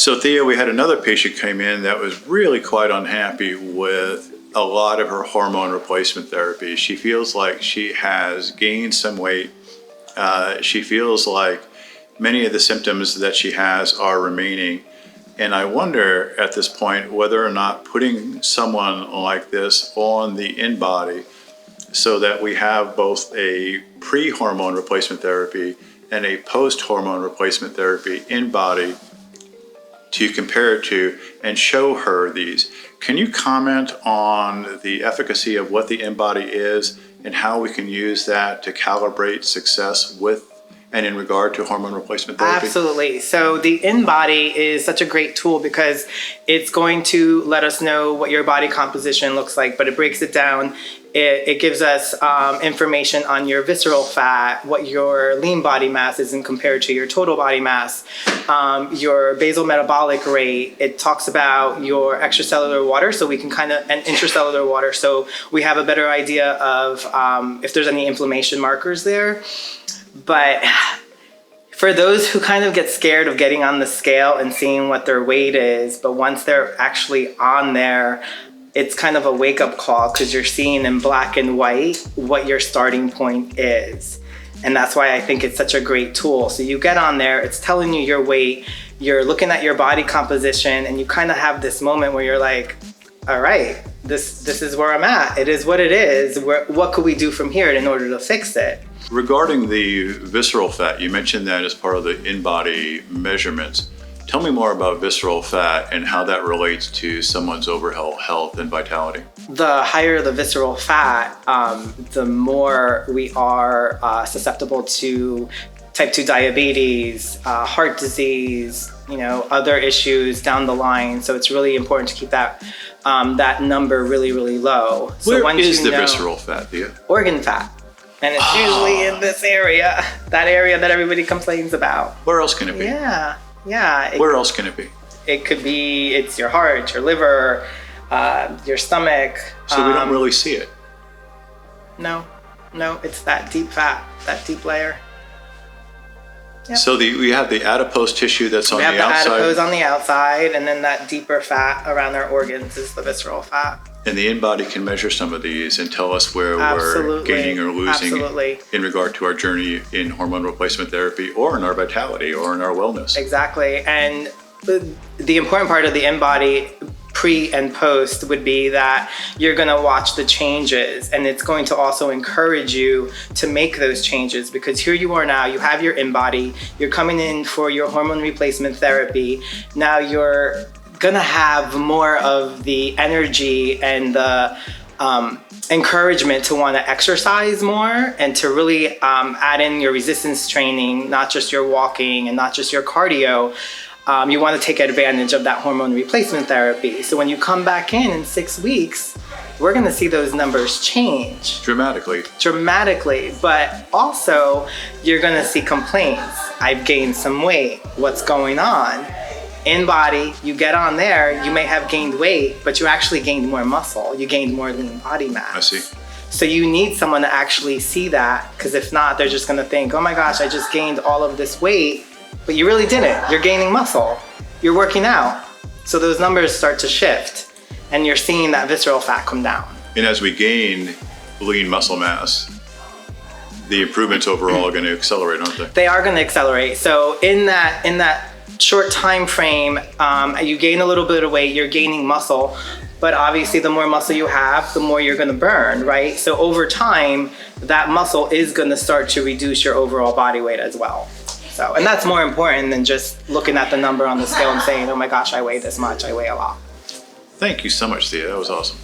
So Thea, we had another patient came in that was really quite unhappy with a lot of her hormone replacement therapy. She feels like she has gained some weight. She feels like many of the symptoms that she has are remaining. And I wonder at this point whether or not putting someone like this on the InBody so that we have both a pre-hormone replacement therapy and a post-hormone replacement therapy InBody to compare it to and show her these. Can you comment on the efficacy of what the InBody is and how we can use that to calibrate success with and in regard to hormone replacement therapy? Absolutely. So the InBody is such a great tool because it's going to let us know what your body composition looks like, but it breaks it down. It gives us information on your visceral fat, what your lean body mass is in compared to your total body mass, your basal metabolic rate. It talks about your extracellular water, so we can and intracellular water, so we have a better idea of if there's any inflammation markers there. But for those who kind of get scared of getting on the scale and seeing what their weight is, but once they're actually on there, it's kind of a wake-up call because you're seeing in black and white what your starting point is. And that's why I think it's such a great tool. So you get on there, it's telling you your weight, you're looking at your body composition, and you kind of have this moment where you're like, all right, this is where I'm at. It is what it is. What could we do from here in order to fix it? Regarding the visceral fat, you mentioned that as part of the InBody measurements. Tell me more about visceral fat and how that relates to someone's overall health and vitality. The higher the visceral fat, the more we are susceptible to type 2 diabetes, heart disease, other issues down the line. So it's really important to keep that number really, really low. So Where is the visceral fat, Thea? Organ fat. And it's usually in this area, that area that everybody complains about. Where else can it be? Yeah. Where else can it be? It could be, it's your heart, your liver, your stomach. So we don't really see it? No, it's that deep fat, that deep layer. Yep. So we have the adipose tissue that's on the outside? We have the adipose on the outside, and then that deeper fat around our organs is the visceral fat. And the InBody can measure some of these and tell us where we're gaining or losing in regard to our journey in hormone replacement therapy or in our vitality or in our wellness. Exactly. And the important part of the InBody pre and post would be that you're going to watch the changes, and it's going to also encourage you to make those changes, because here you are now, you have your InBody, you're coming in for your hormone replacement therapy. Now you're gonna have more of the energy and the encouragement to want to exercise more and to really add in your resistance training, not just your walking and not just your cardio. You want to take advantage of that hormone replacement therapy. So when you come back in 6 weeks, we're going to see those numbers change. Dramatically. But also, you're going to see complaints. I've gained some weight. What's going on? InBody, you get on there, you may have gained weight, but you actually gained more muscle. You gained more lean body mass. I see. So you need someone to actually see that, because if not, they're just going to think, oh my gosh, I just gained all of this weight. But you really didn't. You're gaining muscle. You're working out. So those numbers start to shift, and you're seeing that visceral fat come down. And as we gain lean muscle mass, the improvements overall are going to accelerate, aren't they? They are going to accelerate. So in that short time frame, you gain a little bit of weight, you're gaining muscle, but obviously the more muscle you have, the more you're going to burn, right? So over time, that muscle is going to start to reduce your overall body weight as well. So, and that's more important than just looking at the number on the scale and saying, oh my gosh, I weigh this much, I weigh a lot. Thank you so much, Thea. That was awesome.